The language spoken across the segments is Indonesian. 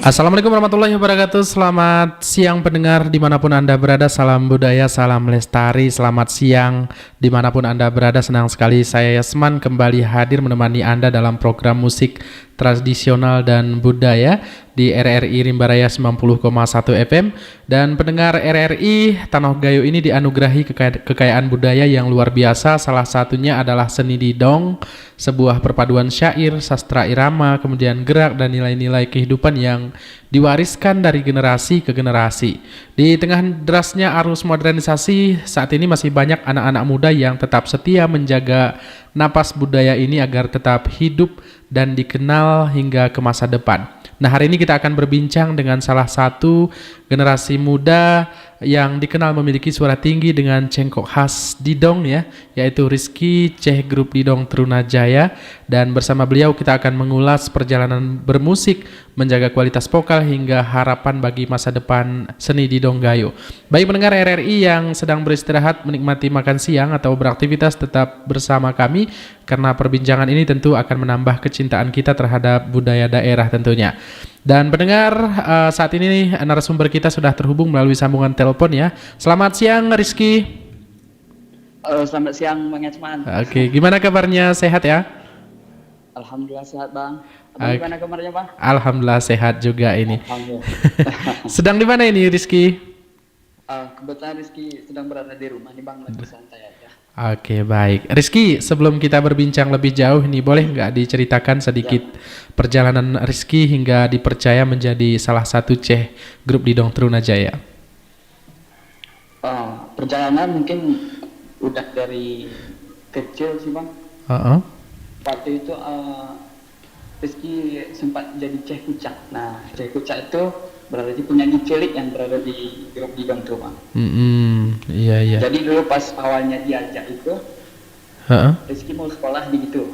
Assalamualaikum warahmatullahi wabarakatuh. Selamat siang pendengar dimanapun Anda berada. Salam budaya, salam lestari. Selamat siang dimanapun Anda berada. Senang sekali saya Yasman kembali hadir menemani Anda dalam program musik tradisional dan budaya di RRI Rimba Raya 90,1 FM. Dan pendengar RRI, Tanah Gayo ini dianugerahi kekayaan budaya yang luar biasa. Salah satunya adalah seni didong, sebuah perpaduan syair, sastra irama, kemudian gerak dan nilai-nilai kehidupan yang diwariskan dari generasi ke generasi. Di tengah derasnya arus modernisasi, saat ini masih banyak anak-anak muda yang tetap setia menjaga napas budaya ini agar tetap hidup dan dikenal hingga ke masa depan. Nah, hari ini kita akan berbincang dengan salah satu generasi muda yang dikenal memiliki suara tinggi dengan cengkok khas didong ya, yaitu Rizky Ceh Grup Didong Trunajaya. Dan bersama beliau kita akan mengulas perjalanan bermusik, menjaga kualitas vokal hingga harapan bagi masa depan seni didong gayo. Bagi pendengar RRI yang sedang beristirahat, menikmati makan siang atau beraktivitas, tetap bersama kami karena perbincangan ini tentu akan menambah kecintaan kita terhadap budaya daerah tentunya. Dan pendengar, saat ini narasumber kita sudah terhubung melalui sambungan telepon ya. Selamat siang Rizky. Selamat siang Bang Yasman. Oke, gimana kabarnya? Sehat ya? Alhamdulillah sehat Bang. Gimana kabarnya Bang? Alhamdulillah sehat juga ini. Alhamdulillah. Sedang di mana ini Rizky? Kebetulan Rizky sedang berada di rumah nih Bang, lagi santai aja. Oke, baik. Rizky, sebelum kita berbincang lebih jauh nih, boleh nggak diceritakan sedikit perjalanan Rizky hingga dipercaya menjadi salah satu Ceh Grup Didong Trunajaya? Perjalanan mungkin udah dari kecil sih Bang. Waktu itu Rizky sempat jadi Ceh Kucak. Nah, Ceh Kucak itu berarti penyanyi cilik yang berada di grup Didong itu Bang. Iya. Jadi dulu pas awalnya diajak itu, Rizky mau sekolah di gitu.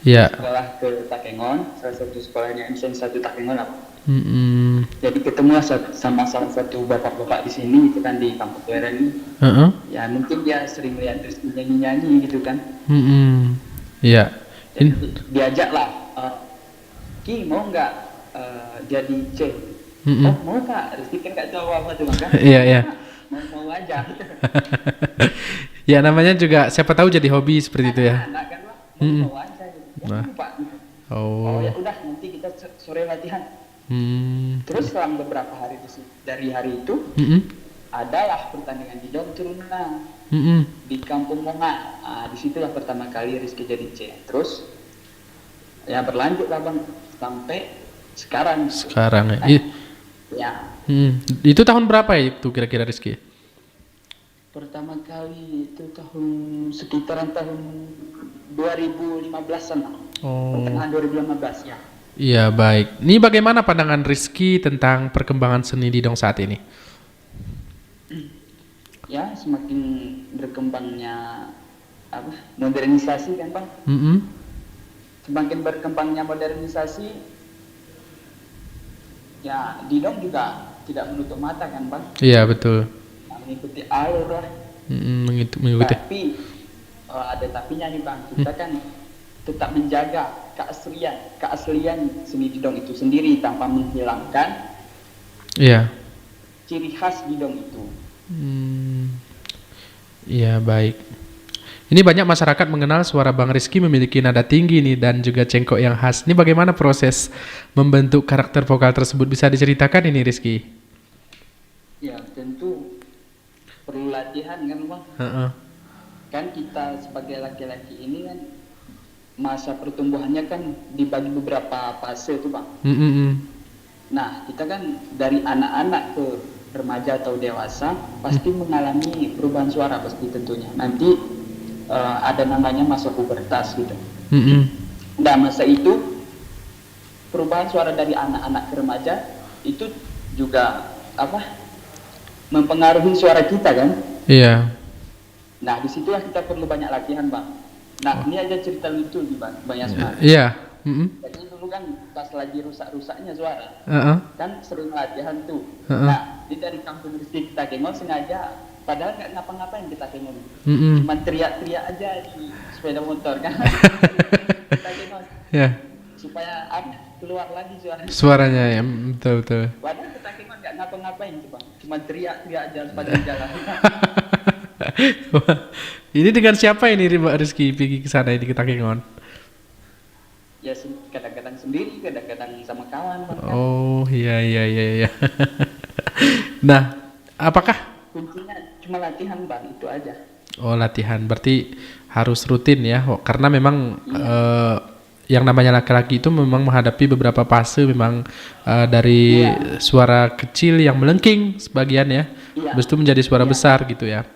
Iya. Sekolah ke Takengon, salah satu sekolahnya MSN 1 Takengon apa. Jadi ketemu sama salah satu bapak-bapak di sini, itu kan di kampus Weren ini. Ya mungkin dia sering lihat Rizky nyanyi-nyanyi gitu kan. Iya. Diajak lah, Ki mau nggak jadi C? Oh mau Kak, Rizky kan nggak tahu apa tuh Bang kan? Iya. Mau aja. Ya namanya juga siapa tahu jadi hobi seperti itu ya. Anak kan Bang, mau aja gitu. Ya Pak. Oh ya udah nanti kita sore latihan. Terus selang beberapa hari dari hari itu adalah pertandingan di Didong Truna di Kampung Monga. Di situlah pertama kali Rizky jadi C. Terus ya berlanjut lah Bang sampai sekarang ya. Ya. Itu tahun berapa ya itu kira-kira Rizky? Pertama kali itu sekitaran tahun 2015-an. Pertengahan 2015 ya. Iya, baik. Ini bagaimana pandangan Rizky tentang perkembangan seni didong saat ini? Ya, semakin berkembangnya modernisasi kan, Bang? Semakin berkembangnya modernisasi, ya didong juga tidak menutup mata kan Bang? Iya betul. Mengikuti alur lah. Mengikuti. Tapi ada tapinya nih Bang. Kita kan tetap menjaga keaslian seni didong itu sendiri tanpa menghilangkan ciri khas didong itu. Iya baik. Ini banyak masyarakat mengenal suara Bang Rizky memiliki nada tinggi nih dan juga cengkok yang khas. Ini bagaimana proses membentuk karakter vokal tersebut? Bisa diceritakan ini Rizky? Ya tentu perlu latihan kan Bang. Kan kita sebagai laki-laki ini kan masa pertumbuhannya kan dibagi beberapa fase tuh Bang. Nah kita kan dari anak-anak ke remaja atau dewasa pasti mengalami perubahan suara pasti tentunya. Nanti ada namanya masa pubertas gitu. Nah masa itu perubahan suara dari anak-anak ke remaja itu juga mempengaruhi suara kita kan? Iya. Nah disitulah kita perlu banyak latihan Bang. Nah ini aja cerita lucu nih Bang Yasman. Iya. Jadi dulu kan pas lagi rusak-rusaknya suara, kan sering latihan tuh. Nah di dari kampung Rizky kita Kengon sengaja. Padahal nggak ngapa-ngapain kita Kengon, cuma teriak-teriak aja di sepeda motor kan. Kita Kengon, supaya keluar lagi Suaranya ya, betul betul. Padahal kita kira nggak ngapa-ngapain tuh bang, cuma teriak-teriak aja sepanjang jalan. Ini dengan siapa ini Mbak Rizky pergi ke sana ini ke Takengon? Ya kadang-kadang sendiri, kadang-kadang sama kawan bang. Oh iya. Nah, apakah Kuncinya cuma latihan bang, itu aja. Oh latihan, berarti harus rutin ya, karena memang yang namanya laki-laki itu memang menghadapi beberapa fase memang dari suara kecil yang melengking sebagian ya, habis itu menjadi suara besar gitu ya.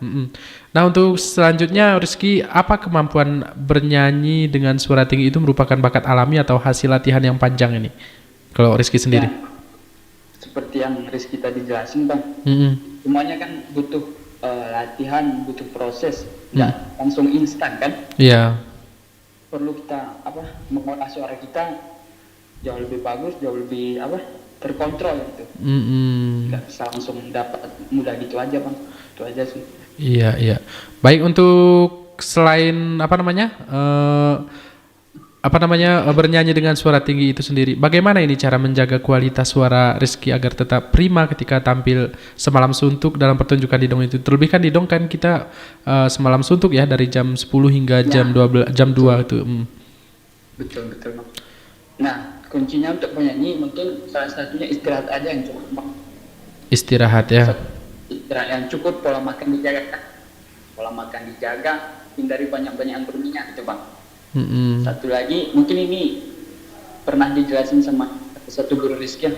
Nah untuk selanjutnya Rizky, apa kemampuan bernyanyi dengan suara tinggi itu merupakan bakat alami atau hasil latihan yang panjang ini? Kalau Rizky sendiri? Ya, seperti yang Rizky tadi jelasin bang, semuanya kan butuh latihan, butuh proses, nggak langsung instan kan? Iya. Perlu kita mengolah suara kita jauh lebih bagus, jauh lebih terkontrol gitu. Nggak bisa langsung dapat mudah gitu aja bang, itu aja sih. Iya. Baik, untuk selain bernyanyi dengan suara tinggi itu sendiri, bagaimana ini cara menjaga kualitas suara Rizky agar tetap prima ketika tampil semalam suntuk dalam pertunjukan Didong itu? Terlebih kan Didong kan kita semalam suntuk ya, dari jam 10 hingga jam 12, jam 2 itu. Betul bang. Nah kuncinya untuk penyanyi mungkin salah satunya istirahat aja yang cukup bang. Istirahat ya. Istirahat yang cukup, pola makan dijaga, hindari banyak-banyak berminyak gitu bang. Satu lagi mungkin ini pernah dijelasin sama satu guru Rizky.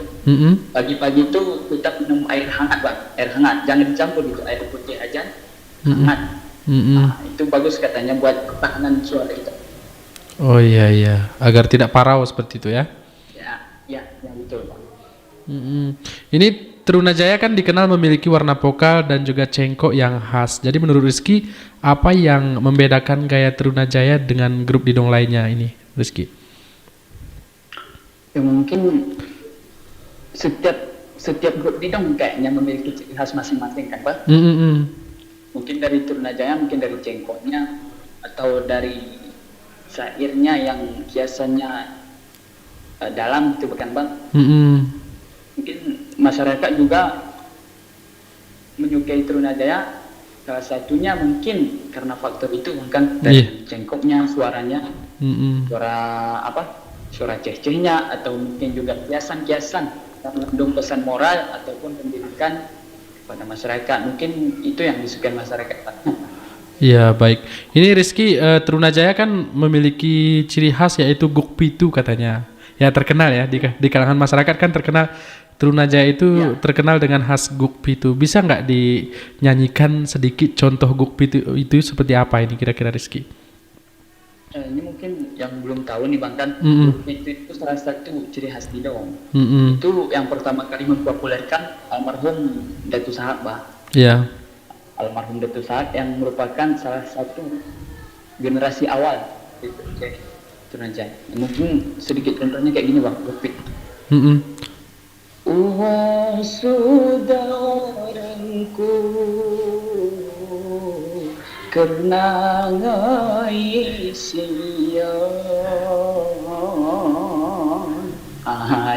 Pagi-pagi itu kita minum air hangat bang, air hangat, jangan dicampur gitu, air putih aja hangat. Nah, itu bagus katanya buat pertahanan suara kita. Oh iya, agar tidak parau seperti itu ya. Ya betul bang. Ini Trunajaya kan dikenal memiliki warna vokal dan juga cengkok yang khas. Jadi menurut Rizky, apa yang membedakan gaya Trunajaya dengan grup Didong lainnya ini, Rizky? Ya mungkin setiap grup Didong kayaknya memiliki ciri khas masing-masing kan Pak? Mungkin dari Trunajaya, mungkin dari cengkoknya, atau dari syairnya yang biasanya dalam gitu bukan Bang? Mungkin masyarakat juga menyukai Trunajaya, salah satunya mungkin karena faktor itu kan, dari cengkoknya, suaranya, suara ceh-cehnya, atau mungkin juga kiasan-kiasan yang mengandung pesan moral ataupun pendidikan pada masyarakat. Mungkin itu yang disukai masyarakat. Ya baik, ini Rizky, Trunajaya kan memiliki ciri khas yaitu guk pitu katanya. Ya terkenal ya di kalangan masyarakat kan terkenal. Trunajaya itu terkenal dengan khas guk pitu. Bisa nggak dinyanyikan sedikit contoh guk pitu itu seperti apa ini kira-kira Rizky? Ini mungkin yang belum tahu nih Bang kan, guk pitu itu salah satu ciri khas Didong. Itu yang pertama kali mempopulerkan almarhum Datu Sahab, Bah. Iya. Almarhum Datu Sahab yang merupakan salah satu generasi awal di Trunajaya. Mungkin sedikit contohnya kayak gini Bang, guk pitu. Wahai saudaraku, kenangan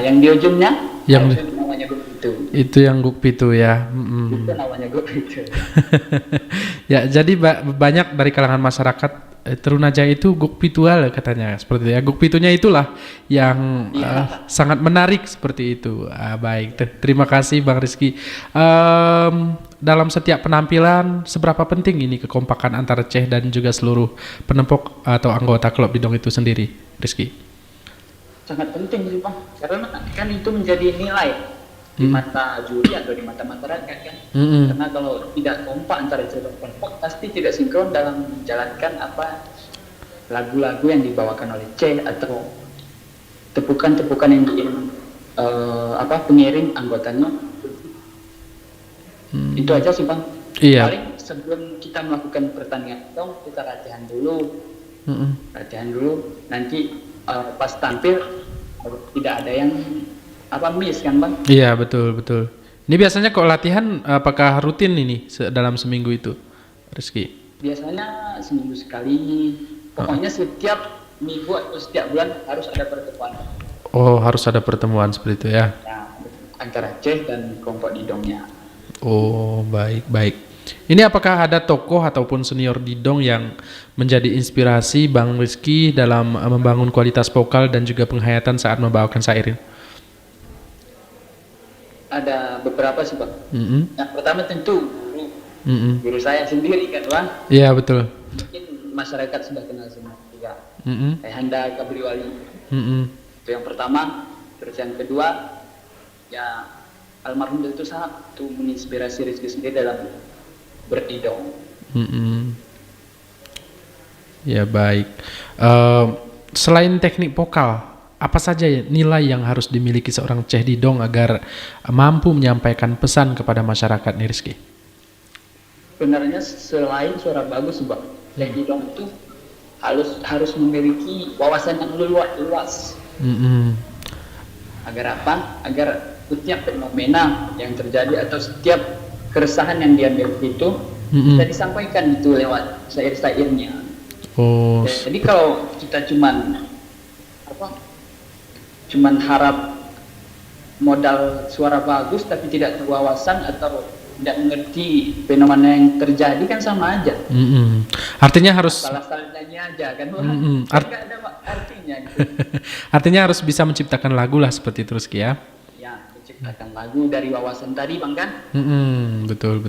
yang di ujungnya yang itu namanya guk pitu. Itu yang guk pitu ya. Itu namanya guk pitu. Ya, jadi banyak dari kalangan masyarakat Trunajaya itu guk pitual katanya seperti itu ya. Guk pitunya itulah yang sangat menarik seperti itu. Baik, terima kasih Bang Rizky. Dalam setiap penampilan seberapa penting ini kekompakan antara Ceh dan juga seluruh penempok atau anggota klub Didong itu sendiri, Rizky? Sangat penting sih Bang, karena kan itu menjadi nilai di mata juri atau di mata masyarakat kan. Karena kalau tidak kompak antara seluruh kelompok, pasti tidak sinkron dalam menjalankan lagu-lagu yang dibawakan oleh C atau tepukan-tepukan yang pengiring anggotanya. Itu aja sih Bang. Paling sebelum kita melakukan pertandingan kita latihan dulu, nanti pas tampil tidak ada yang miss kan Bang? Iya betul. Ini biasanya kalau latihan apakah rutin ini dalam seminggu itu, Rizky? Biasanya seminggu sekali. Pokoknya setiap minggu atau setiap bulan harus ada pertemuan. Oh, harus ada pertemuan seperti itu ya. Ya, antara Ceh dan kelompok Didongnya. Oh, baik, baik. Ini apakah ada tokoh ataupun senior Didong yang menjadi inspirasi Bang Rizky dalam membangun kualitas vokal dan juga penghayatan saat membawakan syair? Ada beberapa sih Bang. Mm-mm. Yang pertama tentu guru saya sendiri kan Bang. Iya, betul. Mungkin masyarakat sudah kenal semua juga. Mm-mm. Ayahanda Kabriwali. Mm-mm. Itu yang pertama. Terus yang kedua, ya almarhum itu sangat tuh menginspirasi Rizky sendiri dalam berdidong. Mm-mm. Ya, baik. Selain teknik vokal, apa saja nilai yang harus dimiliki seorang Ceh Didong agar mampu menyampaikan pesan kepada masyarakat nih Rizky? Sebenarnya selain suara bagus Bang, Ceh Didong itu harus memiliki wawasan yang luas. Mm-mm. Agar apa? Agar setiap fenomena yang terjadi atau setiap keresahan yang diambil itu bisa disampaikan itu lewat syair-syairnya. Oh, Jadi kalau kita cuman harap modal suara bagus tapi tidak berwawasan atau tidak mengerti fenomena yang terjadi kan sama aja. Artinya harus Salah-salah nyanyi aja kan. Nggak ada artinya gitu. artinya harus bisa menciptakan lagu lah seperti itu Rizky ya. Ya, menciptakan lagu dari wawasan tadi Bang kan. Betul.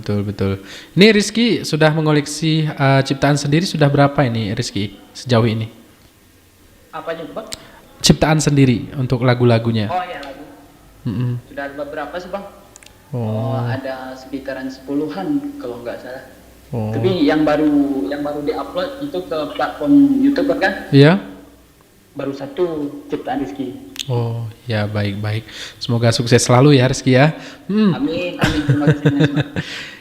Ini Rizky sudah mengoleksi ciptaan sendiri sudah berapa ini Rizky sejauh ini? Apanya Bang? Ciptaan sendiri untuk lagu-lagunya. Oh ya lagu. Sudah ada beberapa sih Bang. Ada sekitaran 10-an kalau nggak salah. Tapi yang baru diupload itu ke platform YouTube kan? Iya. Baru satu ciptaan Rizky. Oh ya, baik. Semoga sukses selalu ya Rizky ya. Amin. Terima kasih.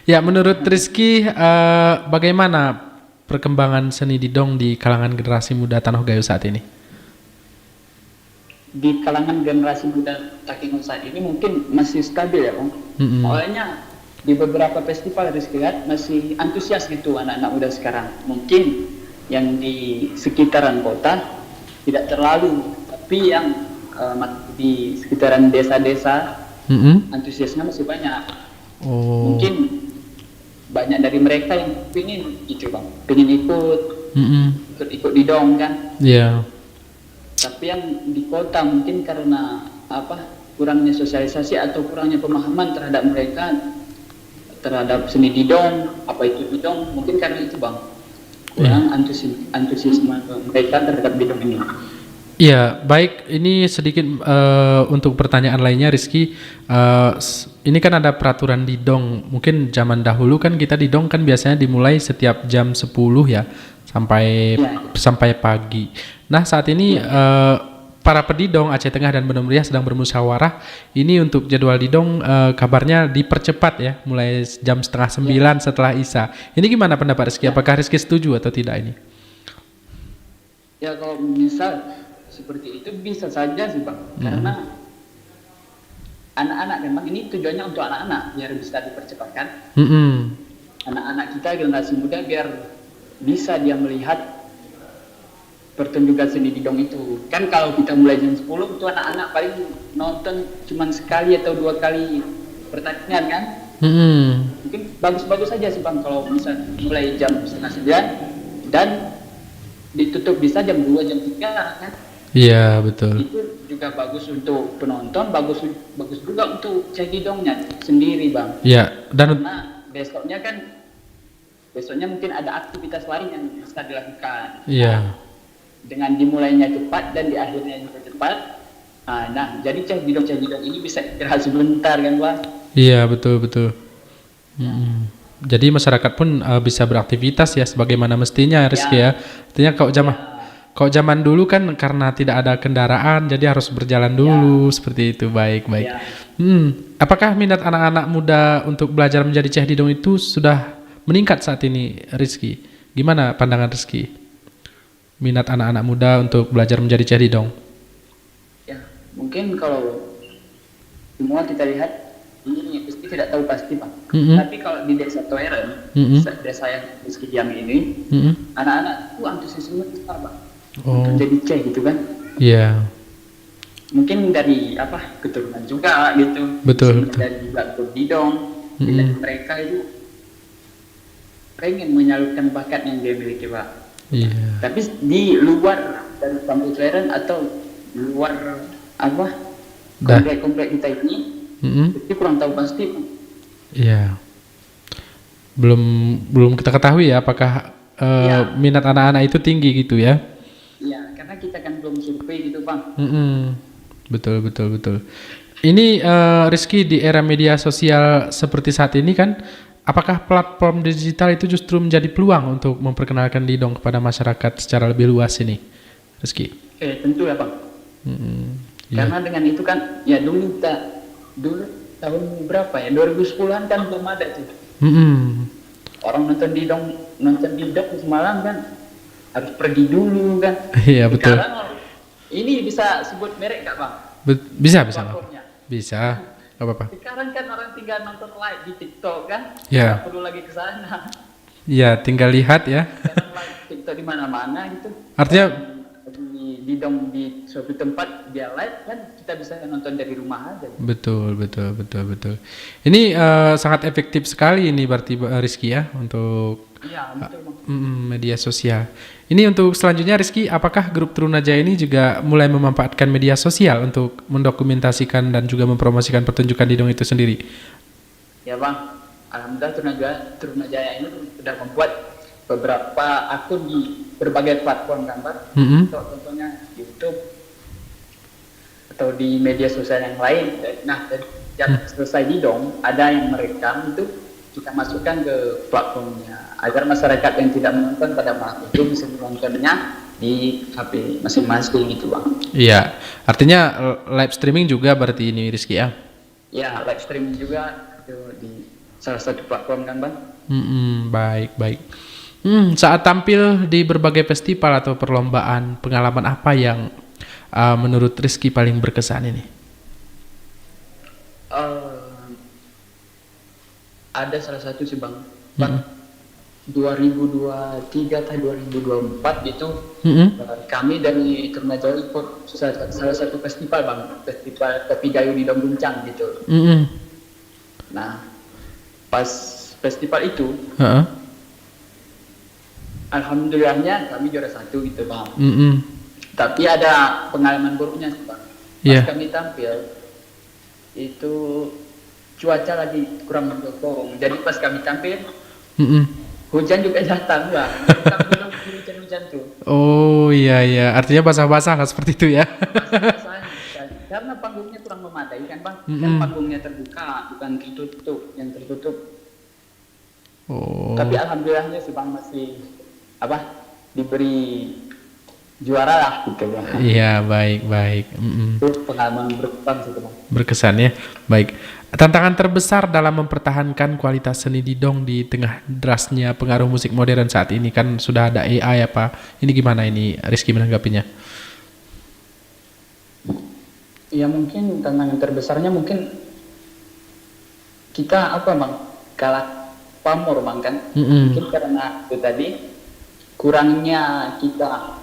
Ya, menurut Rizky bagaimana perkembangan seni Didong di kalangan generasi muda Tanoh Gayo saat ini? Di kalangan generasi muda Takengon saat ini mungkin masih stabil ya Bang. Awalnya di beberapa festival Rizky lihat masih antusias gitu anak-anak muda sekarang. Mungkin yang di sekitaran kota tidak terlalu, tapi yang di sekitaran desa-desa antusiasnya masih banyak. Mungkin banyak dari mereka yang pingin gitu Bang, pingin ikut Didong kan. Iya. Tapi yang di kota mungkin karena kurangnya sosialisasi atau kurangnya pemahaman terhadap mereka terhadap seni Didong, apa itu Didong, mungkin karena itu Bang, kurang antusiasme mereka terhadap Didong ini. Iya, baik. Ini sedikit untuk pertanyaan lainnya Rizky. Ini kan ada peraturan Didong. Mungkin zaman dahulu kan kita Didong kan biasanya dimulai setiap jam 10 ya sampai pagi. Nah, saat ini para pedidong Aceh Tengah dan Benua Meriah sedang bermusyawarah. Ini untuk jadwal Didong kabarnya dipercepat ya, mulai jam 8:30 setelah Isya. Ini gimana pendapat Rizky? Apakah Rizky setuju atau tidak ini? Ya kalau misal seperti itu bisa saja sih Bang, karena anak-anak memang ini tujuannya untuk anak-anak biar bisa dipercepatkan. Anak-anak kita generasi muda biar bisa dia melihat pertunjukan seni Didong itu. Kan kalau kita mulai jam 10 itu anak-anak paling nonton cuma sekali atau 2 kali pertandingan kan. Mungkin bagus-bagus saja sih Bang kalau bisa mulai jam 8:30 dan ditutup bisa jam 2 jam 3 kan. Iya, betul. Itu juga bagus untuk penonton, bagus juga untuk Ceh Didongnya sendiri Bang. Iya, dan karena besoknya mungkin ada aktivitas lain yang bisa dilakukan. Iya. Dengan dimulainya cepat dan di akhirnya juga cepat. Nah, jadi Ceh Didong ini bisa istirahat sebentar kan Bang? Iya, betul. Jadi masyarakat pun bisa beraktivitas ya sebagaimana mestinya Rizky ya. Artinya kalau zaman dulu kan karena tidak ada kendaraan jadi harus berjalan dulu seperti itu. Baik. Apakah minat anak-anak muda untuk belajar menjadi Ceh Didong itu sudah meningkat saat ini Rizky? Gimana pandangan Rizky? Minat anak-anak muda untuk belajar menjadi Ceh Didong? Ya, mungkin kalau semua kita lihat ini Rizky tidak tahu pasti Pak. Tapi kalau di desa Toeren, desa yang Rizky diam ini, anak-anak itu antusiasme besar Pak. Untuk jadi Ceh gitu kan. Iya. mungkin dari keturunan juga gitu. Betul. Dari grup didong, Mm-mm. mereka itu pengen menyalurkan bakat yang dia miliki, Pak. Iya. Tapi di luar dari kampus Leren atau luar komplek kita ini, itu kurang tahu pasti. Iya. Belum kita ketahui ya apakah minat anak-anak itu tinggi gitu ya. Iya, karena kita kan belum survei gitu, Bang. Betul. Ini Rizky, di era media sosial seperti saat ini kan, apakah platform digital itu justru menjadi peluang untuk memperkenalkan Didong kepada masyarakat secara lebih luas ini, Rizky? Tentu ya, Bang. Karena dengan itu kan, ya dulu tahun berapa ya, 2010-an kan belum ada tuh. Orang nonton Didong semalam kan harus pergi dulu kan. Iya, betul. Sekarang ini bisa sebut merek nggak, Bang? Bisa. Platformnya. Bisa. Gak apa-apa. Sekarang kan orang tinggal nonton live di TikTok kan, Ya. nggak perlu lagi ke sana. Iya, tinggal lihat ya. Sekarang live TikTok di mana-mana gitu. Artinya Didong di suatu tempat dia live kan, kita bisa nonton dari rumah aja. betul. Ini sangat efektif sekali ini berarti Rizky ya untuk Iya, betul, Bang. media sosial. Ini untuk selanjutnya Rizky, apakah grup Trunaja ini juga mulai memanfaatkan media sosial untuk mendokumentasikan dan juga mempromosikan pertunjukan Didong itu sendiri? Ya, Bang, alhamdulillah Trunajaya ini sudah membuat beberapa akun di berbagai platform kan, Bang. Contohnya YouTube atau di media sosial yang lain. Nah, setiap selesai Didong, ada yang merekam itu kita masukkan ke platformnya agar masyarakat yang tidak menonton pada malam itu bisa menontonnya di HP masing-masing gitu, Bang. Iya, artinya live streaming juga berarti ini Rizky ya? Ya, live streaming juga itu di salah satu platform kan, Bang. Baik. Saat tampil di berbagai festival atau perlombaan, pengalaman apa yang menurut Rizky paling berkesan ini? Ada salah satu sih, Bang. 2023 atau 2024 itu kami dari Trunaja ikut salah satu festival, Bang, festival Kopi Gayo di Dongguncang gitu. Nah, pas festival itu alhamdulillahnya kami juara 1 gitu, Bang. Tapi ada pengalaman buruknya sih, Bang. Pas kami tampil itu cuaca lagi kurang mendukung, jadi pas kami tampil hujan juga datang, Bang. Hujan tuh. Oh iya, artinya basah-basah lah seperti itu ya. Karena panggungnya kurang memadai kan, Bang. Dan panggungnya terbuka, bukan tertutup, yang tertutup. Tapi alhamdulillahnya sih, Bang, masih diberi juara lah gitu, Bang. Iya, baik. Itu pengalaman berkesan sih, Bang. Berkesan ya. Baik. Tantangan terbesar dalam mempertahankan kualitas seni Didong di tengah derasnya pengaruh musik modern saat ini, kan sudah ada AI apa? Ini gimana ini Rizky menanggapinya? Ya mungkin tantangan terbesarnya mungkin kita Bang, kalah pamor, Bang, kan? Mungkin karena itu tadi kurangnya kita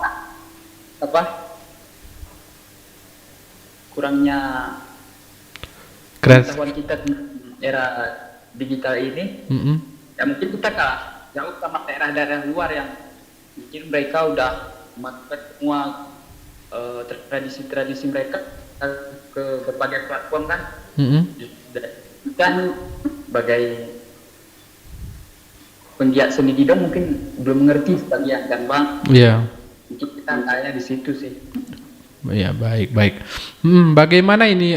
kurangnya pengetahuan kita di era digital ini. Ya mungkin kita kalah jauh sama daerah-daerah luar yang mungkin mereka udah memakai semua tradisi-tradisi mereka ke berbagai platform kan. Dan sebagai penggiat seni Didong mungkin belum mengerti sebagian kan, Bang. Iya. Mungkin kita kayaknya di situ sih. Ya, baik. Bagaimana ini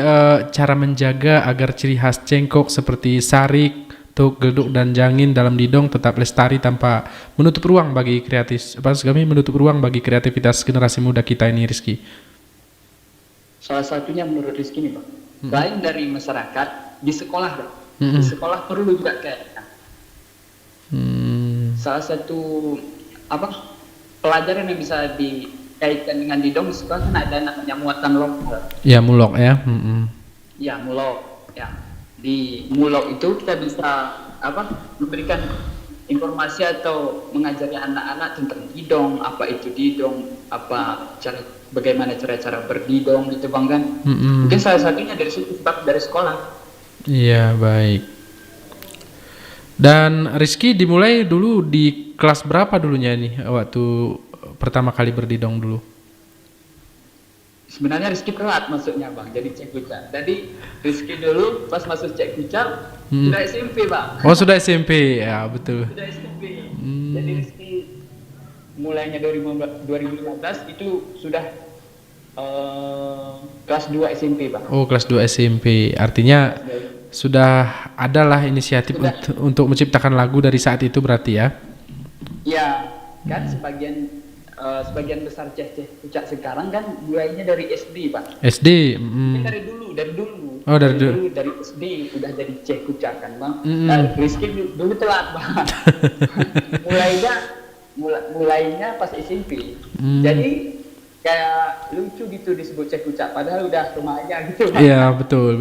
cara menjaga agar ciri khas cengkok seperti sarik, tuk, gelduk, dan jangin dalam Didong tetap lestari tanpa menutup ruang bagi kreativitas generasi muda kita ini, Rizky? Salah satunya menurut Rizky nih, Bang. Selain dari masyarakat, di sekolah, Bang. Di sekolah perlu juga kayaknya. Salah satu pelajaran yang bisa dikaitkan dengan Didong di sekolah kan ada namanya muatan lokal. Ya, mulok ya. Ya, mulok. Ya. Di mulok itu kita bisa memberikan informasi atau mengajari anak-anak tentang didong, apa itu didong, apa bagaimana cara-cara berdidong gitu bang kan. Mungkin salah satunya dari situ, sebab dari sekolah. Iya, baik. Dan Rizky dimulai dulu di kelas berapa dulunya nih waktu pertama kali berdidong dulu? Sebenarnya Rizky telat masuknya bang, jadi cek kucar. Jadi Rizky dulu pas masuk cek kucar sudah SMP bang. Oh sudah SMP, ya betul. Sudah SMP. Jadi Rizky mulainya 2015 itu sudah kelas 2 SMP bang. Oh kelas 2 SMP, artinya sudah adalah inisiatif untuk menciptakan lagu dari saat itu berarti ya? Iya, kan sebagian besar ceh-ceh kucak sekarang kan mulainya dari SD pak. SD? Dari dulu. Oh dari dulu. Dari SD udah jadi ceh kucak kan bang. Nah, Rizky dulu telat bang. mulainya pas SMP. Jadi kayak lucu gitu disebut ceh kucak, padahal udah remaja gitu bang. Iya betul.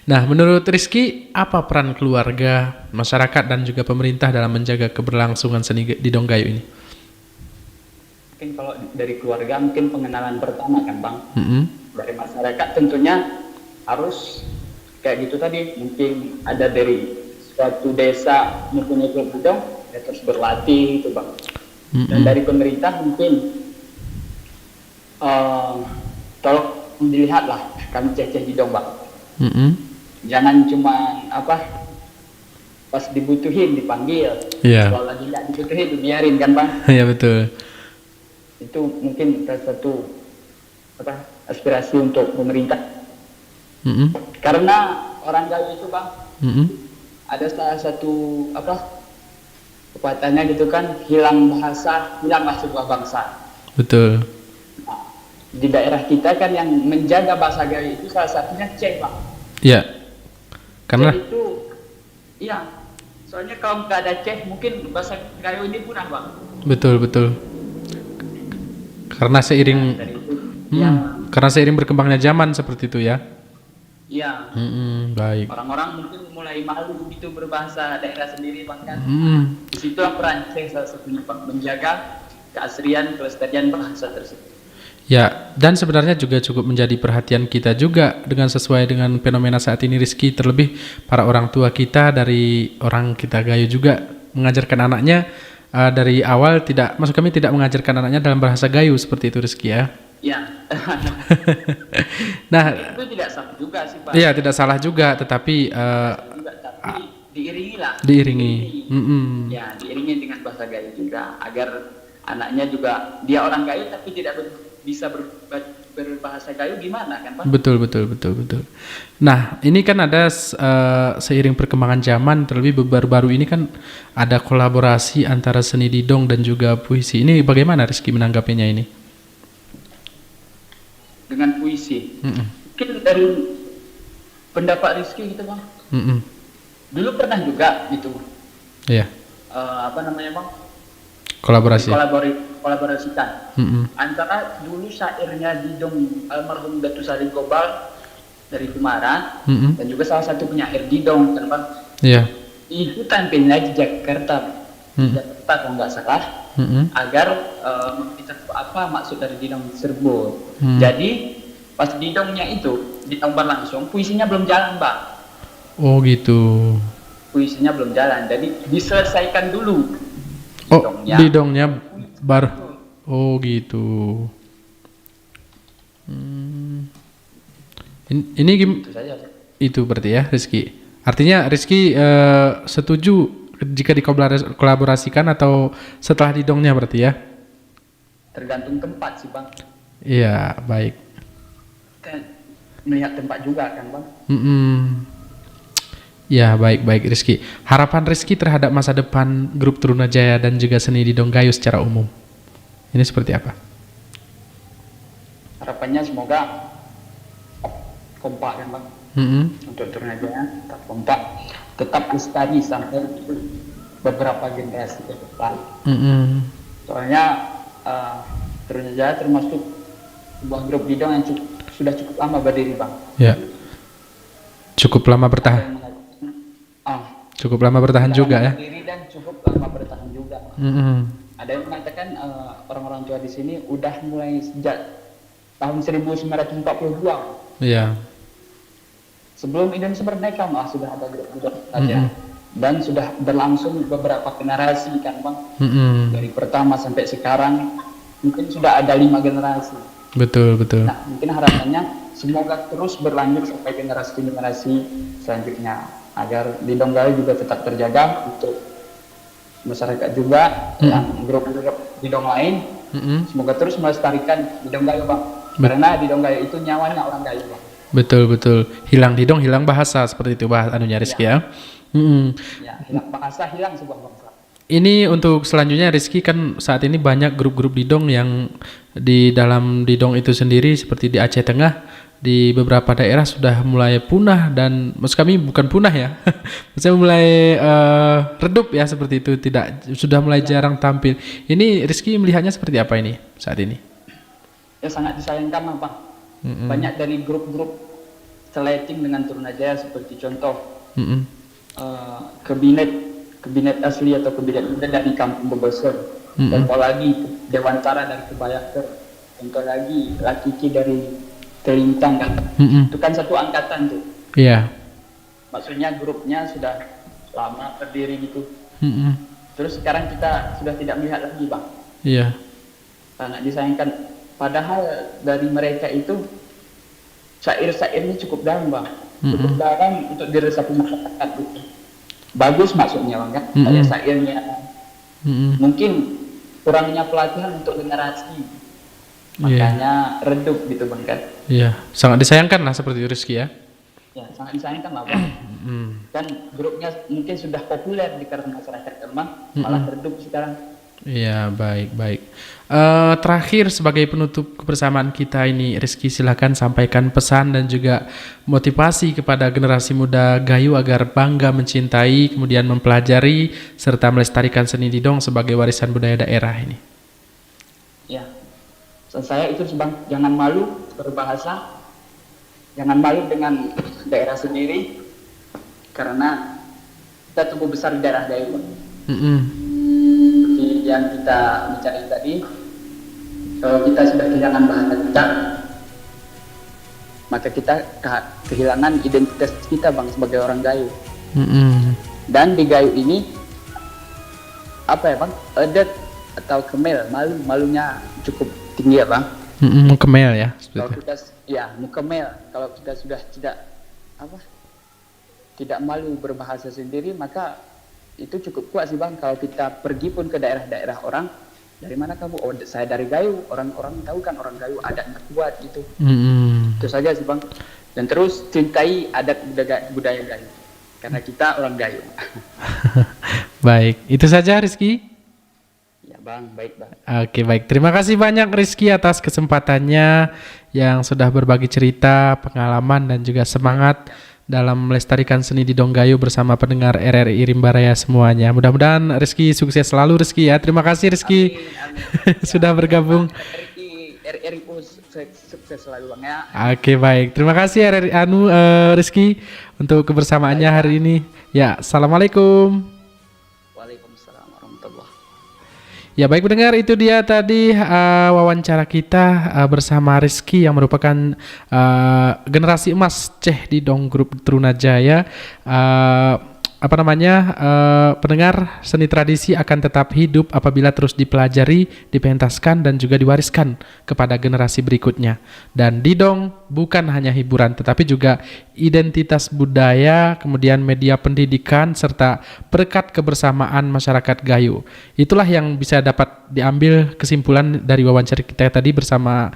Nah, menurut Rizky, apa peran keluarga, masyarakat, dan juga pemerintah dalam menjaga keberlangsungan seni didong gayo ini? Mungkin kalau dari keluarga, mungkin pengenalan pertama kan bang. Dari masyarakat tentunya harus kayak gitu tadi. Mungkin ada dari suatu desa mempunyai klub didong, ya terus berlatih gitu bang. Dan dari pemerintah mungkin tolong dilihatlah kami ceh-ceh didong bang. Jangan cuma pas dibutuhin dipanggil, kalau lagi nggak dibutuhin dibiarin kan bang. Iya betul. Itu mungkin salah satu aspirasi untuk pemerintah. Karena orang Gayo itu bang, ada salah satu pepatahnya gitu kan, hilang bahasa, hilanglah sebuah bangsa. Betul. Nah, di daerah kita kan yang menjaga bahasa Gayo itu salah satunya ceh bang. Iya. Karena jadi itu, iya. Soalnya kalau nggak ada ceh, mungkin bahasa Gayo ini punah bang. Betul. Karena seiring karena seiring berkembangnya zaman seperti itu ya. Iya. Baik. Orang-orang mungkin mulai malu gitu berbahasa daerah sendiri bang kan. Disitulah peran ceh salah satunya bang, menjaga keaslian kelestarian bahasa tersebut. Ya, dan sebenarnya juga cukup menjadi perhatian kita juga dengan sesuai dengan fenomena saat ini Rizky, terlebih para orang tua kita dari orang kita Gayo juga mengajarkan anaknya dari awal maksud kami tidak mengajarkan anaknya dalam bahasa Gayo seperti itu Rizky ya. Iya. Nah, itu tidak salah juga sih Pak. Iya, tidak salah juga, tetapi tapi diiringilah. Diiringi. Ya, diiringi dengan bahasa Gayo juga agar anaknya juga dia orang Gayo tapi tidak bisa berbahasa Gayo gimana kan Pak? Betul. Nah ini kan ada seiring perkembangan zaman, terlebih baru-baru ini kan ada kolaborasi antara seni didong dan juga puisi. Ini bagaimana Rizky menanggapinya ini? Dengan puisi? Mungkin dari pendapat Rizky gitu Bang. Dulu pernah juga gitu. Iya. Bang? Kolaborasikan antara dulu syairnya didong almarhum Datu Salim Gobal dari Kumara dan juga salah satu penyair didong kan Bang. Iya. Itu tampilnya di Jakarta kalau nggak salah agar apa maksud dari didong tersebut. Jadi pas didongnya itu ditambah langsung puisinya belum jalan Bang. Oh gitu. Puisinya belum jalan, jadi diselesaikan dulu. Didongnya baru. Oh gitu. Ini itu berarti ya Rizky. Artinya Rizky setuju jika dikolaborasikan atau setelah didongnya berarti ya? Tergantung tempat sih Bang. Iya baik. Kan melihat tempat juga kan Bang. Ya baik Rizky. Harapan Rizky terhadap masa depan grup Trunajaya dan juga seni didong Gayo secara umum, ini seperti apa? Harapannya semoga kompak kan Bang. Untuk Trunajaya tetap kompak, tetap lestari sampai beberapa generasi ke depan. Soalnya Trunajaya termasuk sebuah grup didong yang sudah cukup lama berdiri Bang. Ya. Cukup lama bertahan. Cukup lama bertahan Sudah juga lama ya. berdiri dan cukup lama bertahan juga. Mm-mm. Ada yang mengatakan orang-orang tua di sini udah mulai sejak tahun 1942. Iya. Sebelum Indonesia merdeka malah sudah ada grup-grup saja. Dan sudah berlangsung beberapa generasi kan Bang. Mm-mm. Dari pertama sampai sekarang mungkin sudah ada 5 generasi. Betul. Nah, mungkin harapannya semoga terus berlanjut sampai generasi-generasi selanjutnya agar Didong Gayo juga tetap terjaga untuk masyarakat juga yang grup-grup Didong lain. Semoga terus melestarikan Didong Gayo Bang. Karena Didong Gayo itu nyawanya orang Gayo Bang. Betul. Hilang Didong, hilang bahasa, seperti itu anunya Rizky ya. Ya, hilang bahasa, hilang sebuah bangsa. Ini untuk selanjutnya Rizky, kan saat ini banyak grup-grup Didong yang di dalam Didong itu sendiri seperti di Aceh Tengah, di beberapa daerah sudah mulai punah, dan maksud kami bukan punah ya, maksudnya mulai redup ya, seperti itu, sudah mulai jarang tampil. Ini Rizky melihatnya seperti apa ini saat ini? Ya sangat disayangkan Bang. Banyak dari grup-grup seleting dengan Trunajaya seperti contoh kabinet asli atau kabinet muda dari Kampung Bebesar, contoh lagi Dewantara dari Kebayaker, contoh lagi Lakiki dari Telintang kan. Itu kan satu angkatan tuh. Iya. Maksudnya grupnya sudah lama berdiri gitu. Terus sekarang kita sudah tidak melihat lagi Bang. Iya. Sangat disayangkan. Padahal dari mereka itu syair-syairnya cukup dalam Bang. Cukup dalam untuk diresapi masyarakat gitu. Bagus maksudnya Bang kan. Kayak syairnya. Mungkin kurangnya pelatihan untuk generasi. Makanya redup gitu Bang kan. Iya, sangat disayangkan lah seperti itu Rizky ya. Ya, sangat disayangkan lah Bang. Kan grupnya mungkin sudah populer di kalangan masyarakat Bang, malah redup sekarang. Iya, baik. Terakhir sebagai penutup kebersamaan kita ini, Rizky silakan sampaikan pesan dan juga motivasi kepada generasi muda Gayo agar bangga mencintai, kemudian mempelajari serta melestarikan seni Didong sebagai warisan budaya daerah ini. Ya, saya itu Bang, jangan malu berbahasa, jangan malu dengan daerah sendiri, karena kita tumbuh besar di daerah Gayo Bang. Seperti yang kita bicara tadi, kalau kita sudah kehilangan bahasa kita, maka kita kehilangan identitas kita Bang sebagai orang Gayo. Dan di Gayo ini apa ya Bang, adat atau kemel, malunya cukup tinggi ya Bang. Kemel ya. Kalau kita mukemel, kalau kita sudah tidak malu berbahasa sendiri, maka itu cukup kuat sih Bang. Kalau kita pergi pun ke daerah-daerah orang, dari mana kamu? Oh, saya dari Gayo. Orang-orang tahu kan orang Gayo adatnya kuat gitu. Itu saja sih Bang. Dan terus cintai adat budaya Gayo, karena kita orang Gayo. Baik, itu saja Rizky. Ya Bang, baik Bang. Oke, baik. Terima kasih banyak Rizky atas kesempatannya yang sudah berbagi cerita, pengalaman dan juga semangat dalam melestarikan seni Didong Gayo bersama pendengar RRI Rimba Raya semuanya. Mudah-mudahan Rizky sukses selalu Rizky ya. Terima kasih Rizky. Amin. Sudah bergabung. RRI sukses selalu Bang ya. Oke, baik. Terima kasih Rizky untuk kebersamaannya hari ini. Ya, assalamualaikum. Waalaikumsalam warahmatullahi. Ya, baik pendengar, itu dia tadi wawancara kita bersama Rizky yang merupakan generasi emas Didong Grup Trunajaya. Pendengar, seni tradisi akan tetap hidup apabila terus dipelajari, dipentaskan dan juga diwariskan kepada generasi berikutnya. Dan Didong bukan hanya hiburan tetapi juga identitas budaya, kemudian media pendidikan serta perekat kebersamaan masyarakat Gayo. Itulah yang bisa dapat diambil kesimpulan dari wawancara kita tadi bersama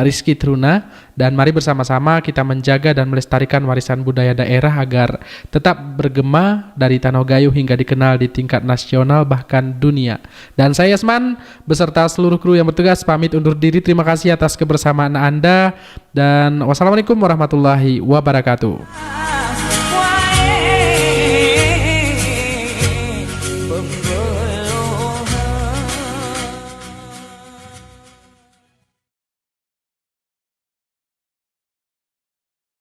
Rizky Truna. Dan mari bersama-sama kita menjaga dan melestarikan warisan budaya daerah agar tetap bergema dari Tanah Gayo hingga dikenal di tingkat nasional bahkan dunia. Dan saya Yasman beserta seluruh kru yang bertugas pamit undur diri. Terima kasih atas kebersamaan Anda dan wassalamualaikum warahmatullahi wabarakatuh.